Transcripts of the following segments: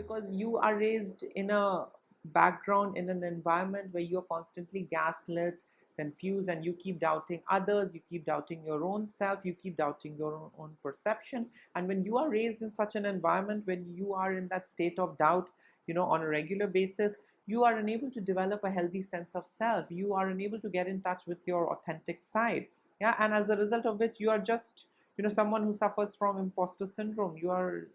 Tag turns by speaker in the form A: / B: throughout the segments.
A: because you are raised in a background, in an environment where you're constantly gaslit, confused, and you keep doubting others, you keep doubting your own self, you keep doubting your own perception. And when you are raised in such an environment, when you are in that state of doubt, on a regular basis, you are unable to develop a healthy sense of self. You are unable to get in touch with your authentic side. Yeah, and as a result of which, you are just someone who suffers from imposter syndrome. You are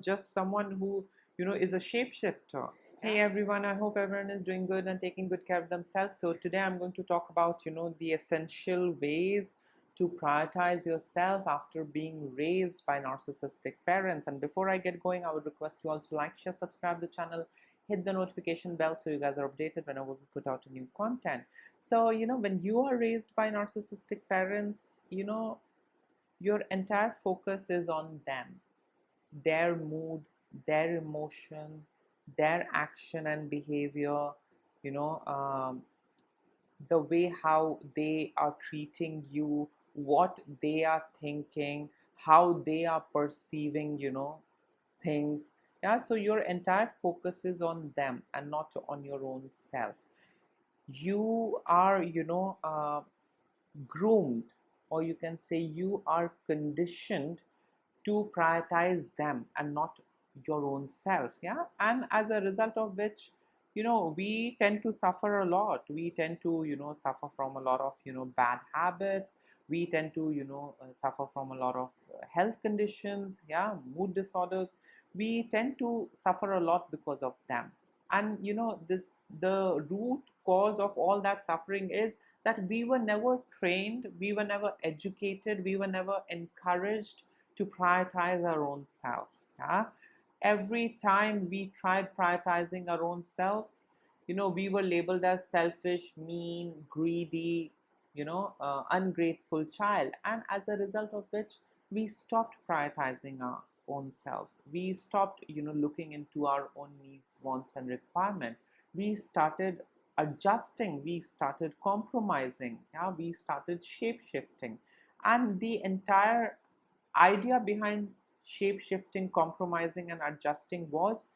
A: just someone who is a shapeshifter. Hey everyone, I hope everyone is doing good and taking good care of themselves. So today I'm going to talk about the essential ways to prioritize yourself after being raised by narcissistic parents. And before I get going, I would request you all to like, share, subscribe the channel, hit the notification bell so you guys are updated whenever we put out a new content. So when you are raised by narcissistic parents, your entire focus is on them, their mood, their emotion, their action and behavior, you know, um, the way how they are treating you, what they are thinking, how they are perceiving, things. Yeah, so your entire focus is on them and not on your own self. You are, groomed, or you can say you are conditioned to prioritize them and not your own self. Yeah, and as a result of which, we tend to suffer a lot. We tend to suffer from a lot of bad habits. We tend to suffer from a lot of health conditions, yeah, mood disorders. We tend to suffer a lot because of them. And this, the root cause of all that suffering is that we were never trained, we were never educated, we were never encouraged to prioritize our own self. Yeah? Every time we tried prioritizing our own selves, we were labeled as selfish, mean, greedy, ungrateful child. And as a result of which, we stopped prioritizing our own selves. We stopped, looking into our own needs, wants, and requirement. We started adjusting, we started compromising, yeah, we started shape shifting. And the entire idea behind shape shifting, compromising, and adjusting was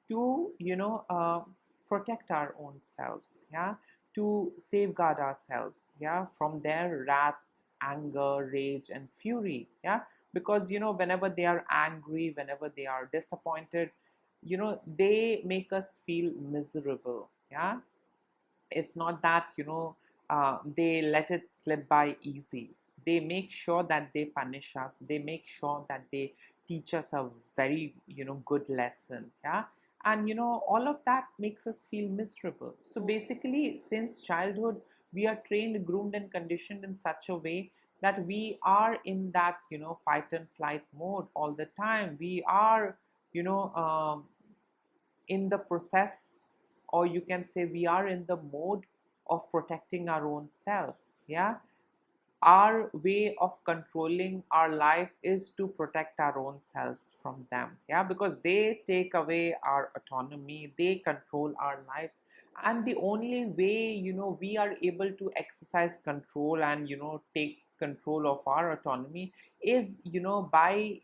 A: to protect our own selves, yeah, to safeguard ourselves, yeah, from their wrath, anger, rage, and fury. Yeah, because whenever they are angry, whenever they are disappointed, they make us feel miserable. Yeah, it's not that they let it slip by easy. They make sure that they punish us, they make sure that they teach us a very good lesson. Yeah, and all of that makes us feel miserable. So basically, since childhood, we are trained, groomed, and conditioned in such a way that we are in that fight and flight mode all the time. We are you know um, in the process, or you can say we are in the mode of protecting our own self. Yeah, our way of controlling our life is to protect our own selves from them. Yeah, because they take away our autonomy, they control our lives. And the only way we are able to exercise control and take control of our autonomy is by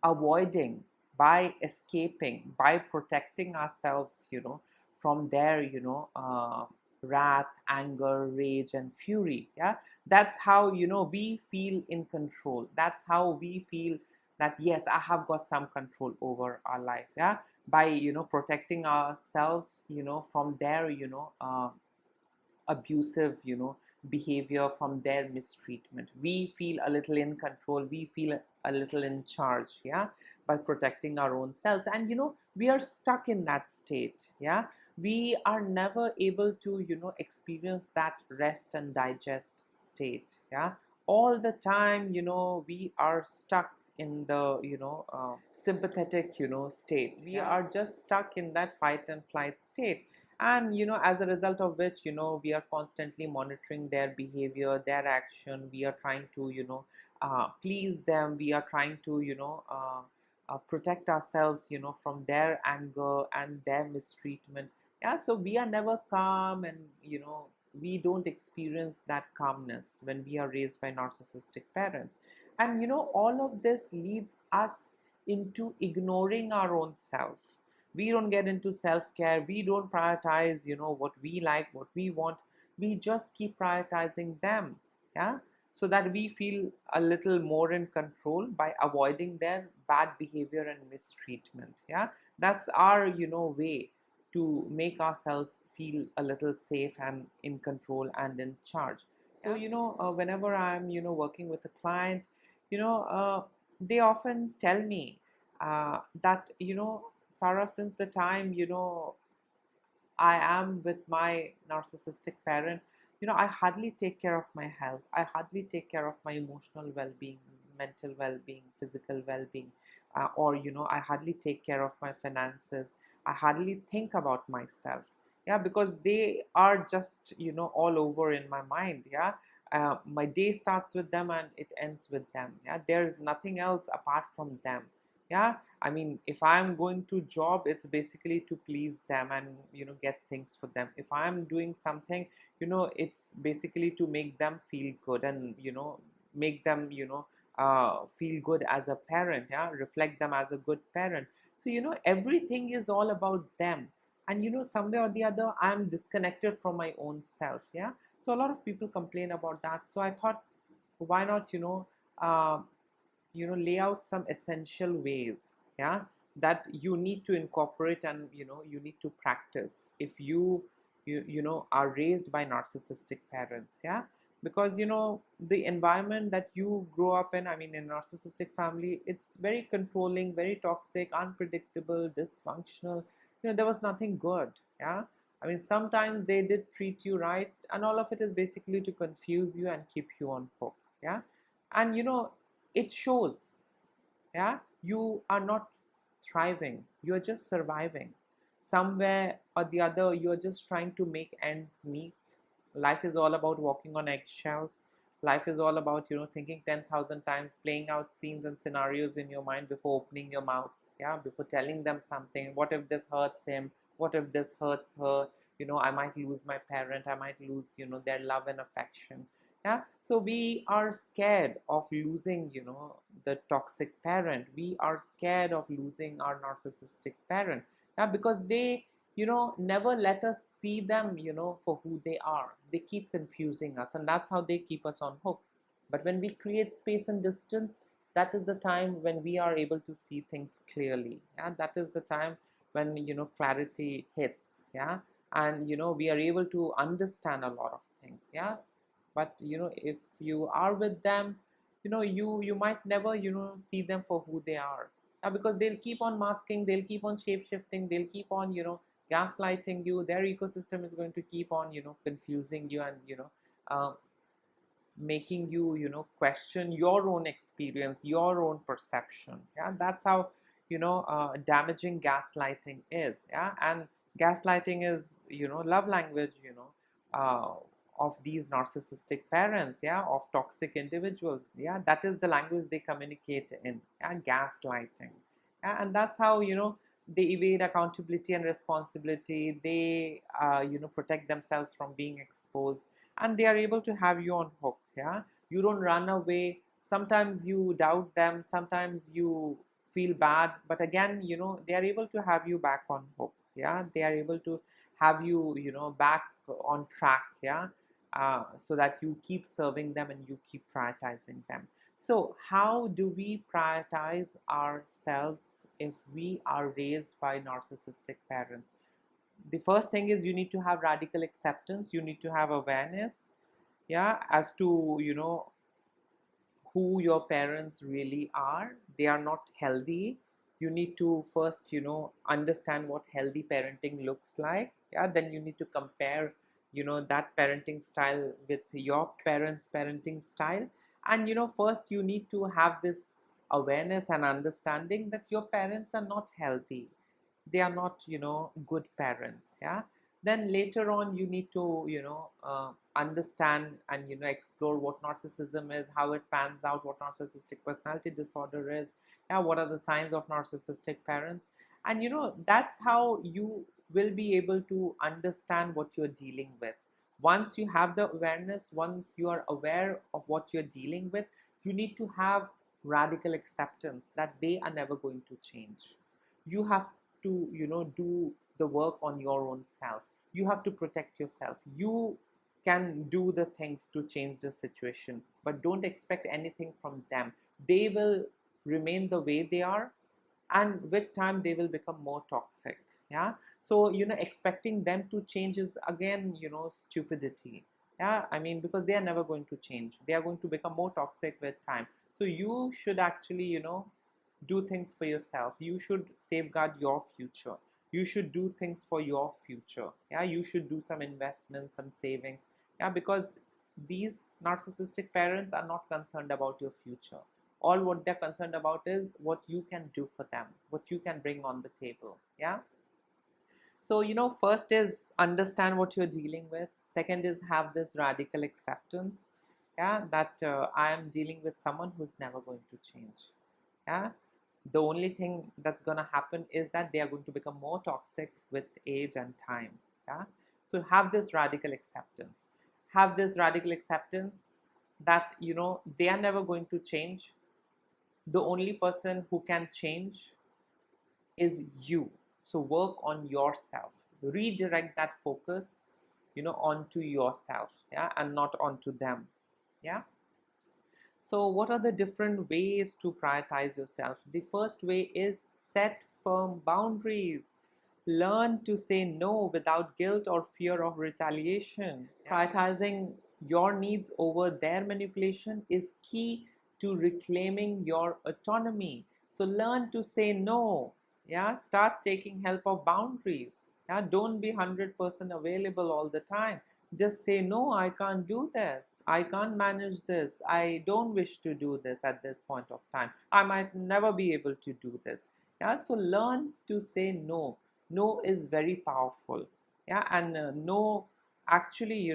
A: avoiding, by escaping, by protecting ourselves from their wrath, anger, rage, and fury. Yeah, that's how we feel in control. That's how we feel that yes, I have got some control over our life. Yeah, by protecting ourselves from their abusive behavior, from their mistreatment. We feel a little in control, we feel a little in charge. Yeah, by protecting our own selves. And we are stuck in that state. Yeah, we are never able to experience that rest and digest state. Yeah, all the time we are stuck in the sympathetic state. We are just stuck in that fight and flight state. And as a result of which we are constantly monitoring their behavior, their action. We are trying to please them. We are trying to protect ourselves from their anger and their mistreatment. Yeah, so we are never calm, and we don't experience that calmness when we are raised by narcissistic parents. And all of this leads us into ignoring our own self. We don't get into self-care. We don't prioritize, what we like, what we want. We just keep prioritizing them. Yeah. So that we feel a little more in control by avoiding their bad behavior and mistreatment. Yeah. That's our, way to make ourselves feel a little safe and in control and in charge. So, whenever I'm, working with a client, you know, they often tell me that, Sarah, since the time, I am with my narcissistic parent, I hardly take care of my health. I hardly take care of my emotional well-being, mental well-being, physical well-being, or, I hardly take care of my finances. I hardly think about myself. Yeah, because they are just, all over in my mind. Yeah. My day starts with them and it ends with them. Yeah, there's nothing else apart from them. Yeah, I mean, if I'm going to job, it's basically to please them and, get things for them. If I'm doing something, it's basically to make them feel good and, make them, feel good as a parent. Yeah, reflect them as a good parent. So, everything is all about them. And, somewhere or the other, I'm disconnected from my own self. Yeah. So a lot of people complain about that. So I thought, why not, uh, lay out some essential ways, yeah, that you need to incorporate and, you need to practice if you are raised by narcissistic parents. Yeah, because, the environment that you grow up in, I mean, in a narcissistic family, it's very controlling, very toxic, unpredictable, dysfunctional. There was nothing good. Yeah, I mean, sometimes they did treat you right, and all of it is basically to confuse you and keep you on hook. Yeah, and, it shows. Yeah, you are not thriving, you're just surviving. Somewhere or the other, you're just trying to make ends meet. Life is all about walking on eggshells. Life is all about, thinking 10,000 times, playing out scenes and scenarios in your mind before opening your mouth. Yeah, before telling them something. What if this hurts him? What if this hurts her? I might lose my parent. I might lose, their love and affection. Yeah, so we are scared of losing, the toxic parent. We are scared of losing our narcissistic parent. Yeah, because they, never let us see them, for who they are. They keep confusing us, and that's how they keep us on hook. But when we create space and distance, that is the time when we are able to see things clearly. Yeah, that is the time when, clarity hits. Yeah, and, we are able to understand a lot of things. Yeah, but, if you are with them, you might never, see them for who they are. Because they'll keep on masking, they'll keep on shape shifting, they'll keep on, gaslighting you. Their ecosystem is going to keep on, confusing you and, uh, making you, question your own experience, your own perception. Yeah, that's how, damaging gaslighting is. Yeah, and gaslighting is, love language, of these narcissistic parents. Yeah, of toxic individuals. Yeah, that is the language they communicate in. Yeah, gaslighting. Yeah, and that's how, they evade accountability and responsibility. They, protect themselves from being exposed, and they are able to have you on hook. Yeah, you don't run away. Sometimes you doubt them, sometimes you feel bad, but again, they are able to have you back on hook. Yeah, they are able to have you, back on track. Yeah, so that you keep serving them and you keep prioritizing them. So how do we prioritize ourselves if we are raised by narcissistic parents? The first thing is, you need to have radical acceptance. You need to have awareness, yeah, as to, who your parents really are. They are not healthy. You need to first, understand what healthy parenting looks like. Yeah, then you need to compare, that parenting style with your parents' parenting style. And, first you need to have this awareness and understanding that your parents are not healthy. They are not, good parents. Yeah, then later on you need to, understand and, explore what narcissism is, how it pans out, what narcissistic personality disorder is. Yeah, what are the signs of narcissistic parents? And, that's how you will be able to understand what you're dealing with. Once you have the awareness, once you are aware of what you're dealing with, you need to have radical acceptance that they are never going to change. You have to, do the work on your own self. You have to protect yourself. You can do the things to change the situation, but don't expect anything from them. They will remain the way they are, and with time they will become more toxic. Yeah. So expecting them to change is again stupidity. Yeah, I mean, because they are never going to change. They are going to become more toxic with time. So you should actually do things for yourself. You should safeguard your future. You should do things for your future. Yeah, you should do some investments, some savings. Yeah, because these narcissistic parents are not concerned about your future. All what they're concerned about is what you can do for them, what you can bring on the table. Yeah. So first is understand what you're dealing with. Second is have this radical acceptance, yeah, that I am dealing with someone who's never going to change. Yeah. The only thing that's going to happen is that they are going to become more toxic with age and time. Yeah. So have this radical acceptance. Have this radical acceptance that they are never going to change. The only person who can change is you. So work on yourself. Redirect that focus onto yourself, yeah, and not onto them. Yeah. So what are the different ways to prioritize yourself? The first way is set firm boundaries. Learn to say no without guilt or fear of retaliation. Prioritizing your needs over their manipulation is key to reclaiming your autonomy. So learn to say no. Yeah, start taking help of boundaries. Yeah, don't be 100% available all the time. Just say, no, I can't do this. I can't manage this. I don't wish to do this at this point of time. I might never be able to do this. Yeah, so learn to say no. No is very powerful. Yeah, and no actually,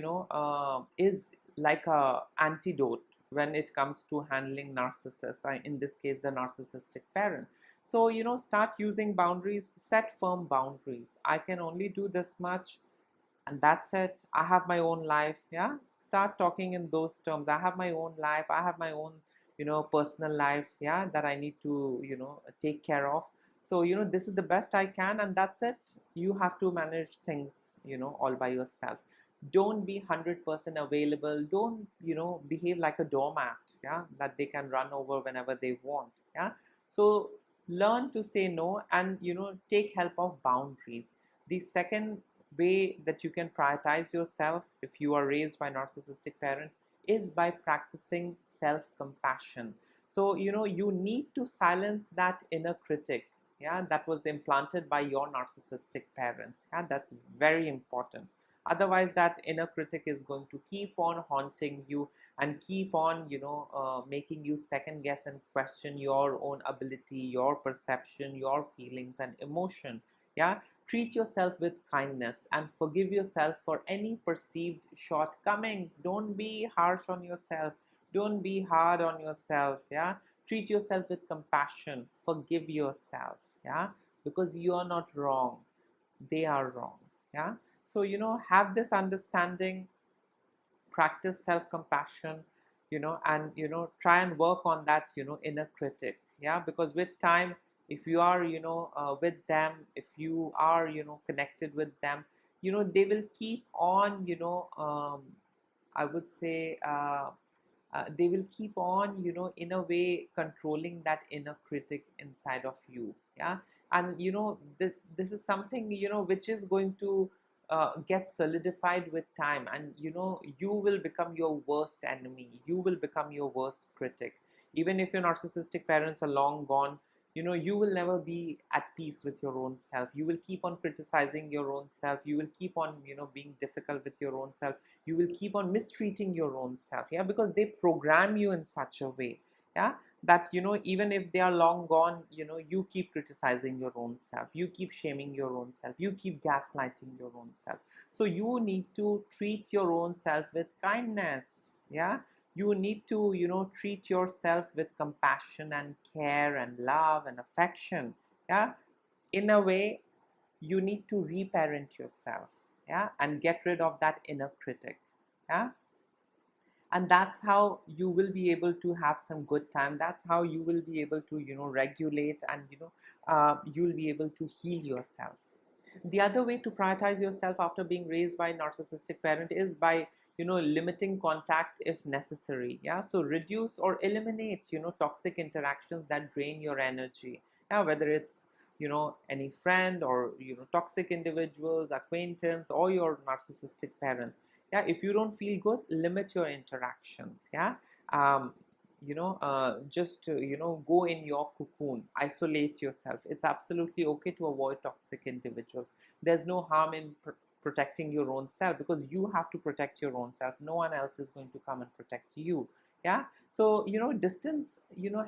A: is like a antidote when it comes to handling narcissists. In this case, the narcissistic parent. So, start using boundaries, set firm boundaries. I can only do this much, and that's it. I have my own life. Yeah, start talking in those terms. I have my own life. I have my own personal life, yeah, that I need to take care of. So this is the best I can, and that's it. You have to manage things all by yourself. Don't be 100% available. Don't behave like a doormat, yeah, that they can run over whenever they want. Yeah. So learn to say no, and take help of boundaries. The second way that you can prioritize yourself if you are raised by a narcissistic parent is by practicing self-compassion. So you need to silence that inner critic, yeah, that was implanted by your narcissistic parents. Yeah, that's very important. Otherwise that inner critic is going to keep on haunting you and keep on making you second guess and question your own ability, your perception, your feelings and emotion. Yeah. Treat yourself with kindness and forgive yourself for any perceived shortcomings. Don't be harsh on yourself. Don't be hard on yourself. Yeah. Treat yourself with compassion. Forgive yourself. Yeah. Because you are not wrong. They are wrong. Yeah. So, have this understanding, practice self-compassion, and try and work on that inner critic. Yeah, because with time, if you are with them, if you are connected with them, they will keep on I would say they will keep on in a way controlling that inner critic inside of you. Yeah. And this is something which is going to get solidified with time, and you will become your worst enemy. You will become your worst critic. Even if your narcissistic parents are long gone, you will never be at peace with your own self. You will keep on criticizing your own self. You will keep on being difficult with your own self. You will keep on mistreating your own self. Yeah, because they program you in such a way, yeah, that even if they are long gone, you keep criticizing your own self. You keep shaming your own self. You keep gaslighting your own self. So you need to treat your own self with kindness. Yeah, you need to treat yourself with compassion and care and love and affection. Yeah, in a way, you need to reparent yourself. Yeah, and get rid of that inner critic. Yeah. and that's how you will be able to have some good time. That's how you will be able to regulate, and you'll be able to heal yourself. The other way to prioritize yourself after being raised by a narcissistic parent is by limiting contact if necessary. Yeah, so reduce or eliminate toxic interactions that drain your energy. Yeah, whether it's any friend, or toxic individuals, acquaintance, or your narcissistic parents. Yeah, if you don't feel good, limit your interactions. Yeah, um, just go in your cocoon, isolate yourself. It's absolutely okay to avoid toxic individuals. There's no harm in protecting your own self, because you have to protect your own self. No one else is going to come and protect you. Yeah, so distance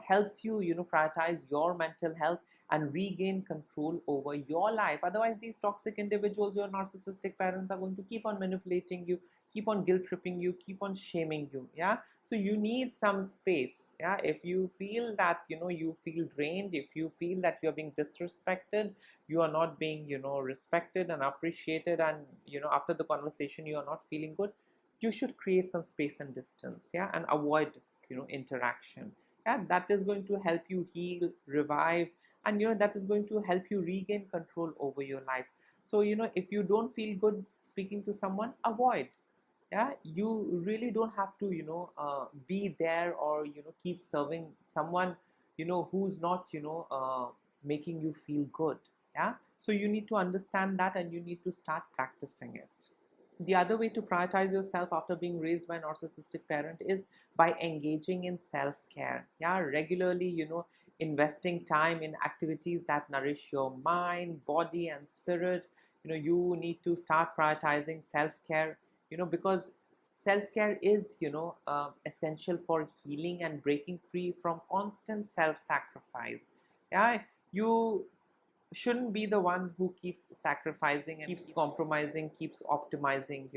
A: helps you prioritize your mental health and regain control over your life. Otherwise, these toxic individuals, your narcissistic parents, are going to keep on manipulating you, keep on guilt tripping you, keep on shaming you. Yeah, so you need some space. Yeah, if you feel that you feel drained, if you feel that you're being disrespected, you are not being respected and appreciated, and after the conversation you are not feeling good, you should create some space and distance. Yeah, and avoid interaction. Yeah, that is going to help you heal, revive, and that is going to help you regain control over your life. So if you don't feel good speaking to someone, avoid. Yeah, you really don't have to be there, or keep serving someone who's not making you feel good. Yeah, so you need to understand that, and you need to start practicing it. The other way to prioritize yourself after being raised by a narcissistic parent is by engaging in self-care. Yeah, regularly investing time in activities that nourish your mind, body, and spirit. You need to start prioritizing self-care, because self-care is essential for healing and breaking free from constant self-sacrifice. Yeah, you shouldn't be the one who keeps sacrificing and keeps compromising, keeps optimizing,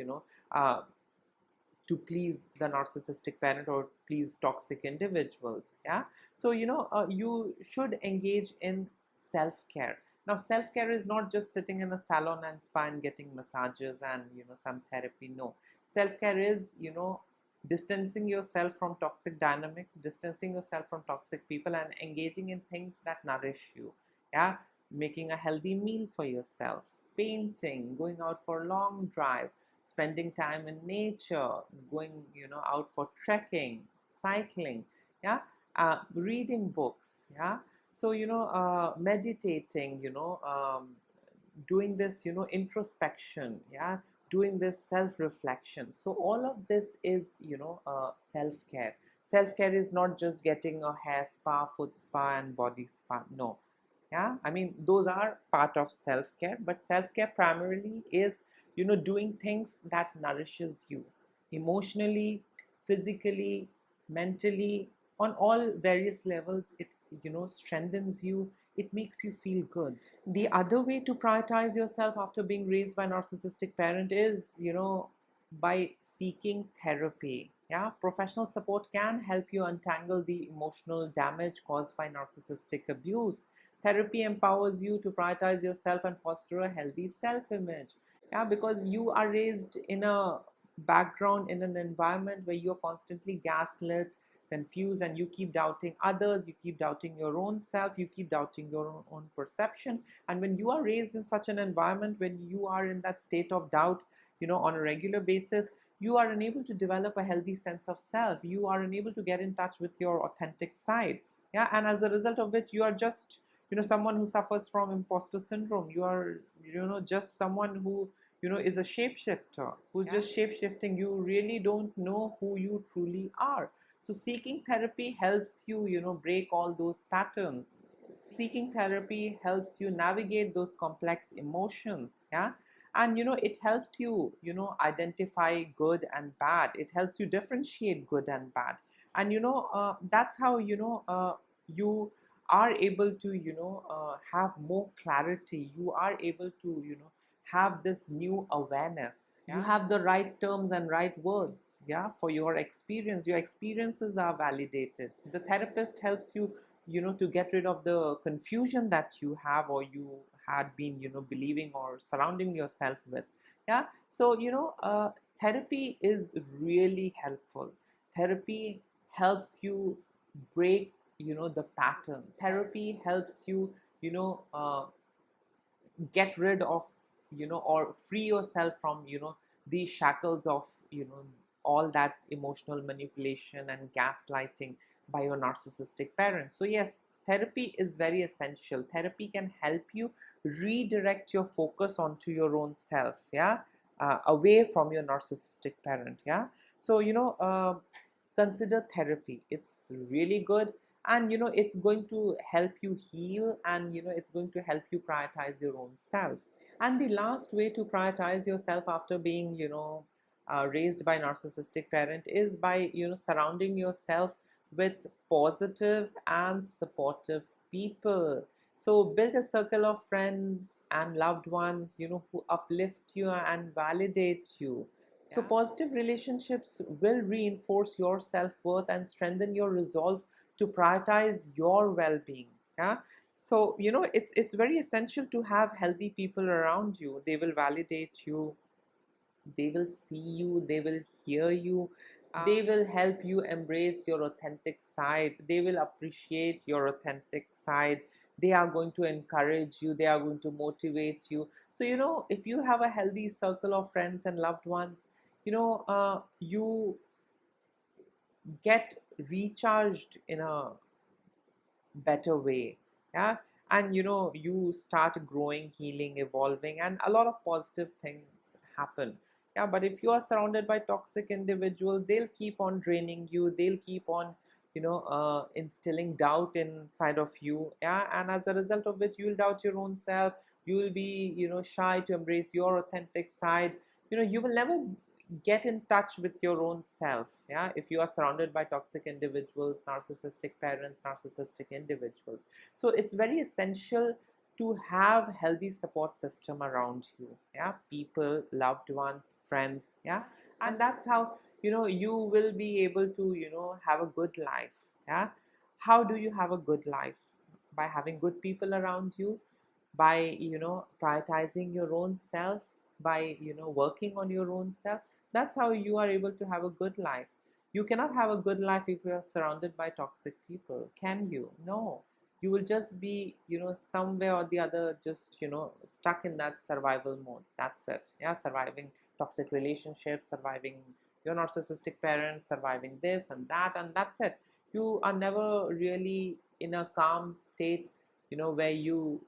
A: to please the narcissistic parent or please toxic individuals. Yeah, so you should engage in self-care. Now, self-care is not just sitting in a salon and spa and getting massages and some therapy. No, self-care is distancing yourself from toxic dynamics, distancing yourself from toxic people, and engaging in things that nourish you. Yeah, making a healthy meal for yourself, painting, going out for a long drive, spending time in nature, going out for trekking, cycling. Yeah, reading books. Yeah, so meditating, doing this introspection. Yeah, doing this self-reflection. So all of this is self-care. Self-care is not just getting a hair spa, foot spa, and body spa. No. Yeah, I mean, those are part of self-care, but self-care primarily is doing things that nourishes you emotionally, physically, mentally, on all various levels. It strengthens you, it makes you feel good. The other way to prioritize yourself after being raised by a narcissistic parent is by seeking therapy. Yeah, professional support can help you untangle the emotional damage caused by narcissistic abuse. Therapy empowers you to prioritize yourself and foster a healthy self-image. Yeah, because you are raised in a background, in an environment where you're constantly gaslit, confused, and you keep doubting others, you keep doubting your own self, you keep doubting your own perception. And when you are raised in such an environment, when you are in that state of doubt on a regular basis, you are unable to develop a healthy sense of self, you are unable to get in touch with your authentic side. Yeah, and as a result of which, you are just someone who suffers from imposter syndrome. You are just someone who is a shapeshifter, who's just shapeshifting. You really don't know who you truly are. So seeking therapy helps you break all those patterns. Seeking therapy helps you navigate those complex emotions. Yeah, and it helps you identify good and bad. It helps you differentiate good and bad. And that's how you are able to have more clarity. You are able to have this new awareness. Yeah? You have the right terms and right words. Yeah, for your experience. Your experiences are validated. The therapist helps you to get rid of the confusion that you have, or you had been believing or surrounding yourself with. Yeah, so therapy is really helpful. Therapy helps you break, the pattern. Therapy helps you, you know get rid of, or free yourself from, these shackles of, all that emotional manipulation and gaslighting by your narcissistic parents. So yes, therapy is very essential. Therapy can help you redirect your focus onto your own self, yeah, away from your narcissistic parent, yeah. So consider therapy. It's really good, and it's going to help you heal, and it's going to help you prioritize your own self. And the last way to prioritize yourself after being raised by narcissistic parent is by surrounding yourself with positive and supportive people. So build a circle of friends and loved ones, who uplift you and validate you. So positive relationships will reinforce your self-worth and strengthen your resolve to prioritize your well-being. Yeah. So it's very essential to have healthy people around you. They will validate you, they will see you, they will hear you, they will help you embrace your authentic side, they will appreciate your authentic side, they are going to encourage you, they are going to motivate you. So if you have a healthy circle of friends and loved ones, you get recharged in a better way, yeah. And you start growing, healing, evolving, and a lot of positive things happen, yeah. But if you are surrounded by toxic individuals, they'll keep on draining you, they'll keep on instilling doubt inside of you, yeah. And as a result of which, you'll doubt your own self, you will be shy to embrace your authentic side. You will never get in touch with your own self, yeah, if you are surrounded by toxic individuals, narcissistic parents, narcissistic individuals. So it's very essential to have healthy support system around you, yeah, people, loved ones, friends, yeah. And that's how you will be able to have a good life, yeah. How do you have a good life? By having good people around you, by prioritizing your own self, by working on your own self. That's how you are able to have a good life. You cannot have a good life if you are surrounded by toxic people, can you? No. You will just be somewhere or the other, just stuck in that survival mode. That's it, yeah. Surviving toxic relationships, surviving your narcissistic parents, surviving this and that, and that's it. You are never really in a calm state, where you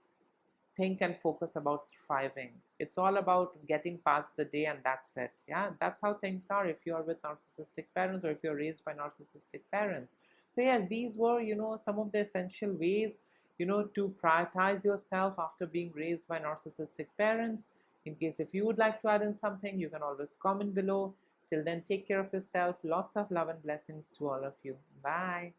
A: think and focus about thriving. It's all about getting past the day, and that's it. Yeah, that's how things are if you are with narcissistic parents, or if you're raised by narcissistic parents. So yes, these were some of the essential ways to prioritize yourself after being raised by narcissistic parents. In case if you would like to add in something, you can always comment below. Till then, take care of yourself. Lots of love and blessings to all of you. Bye.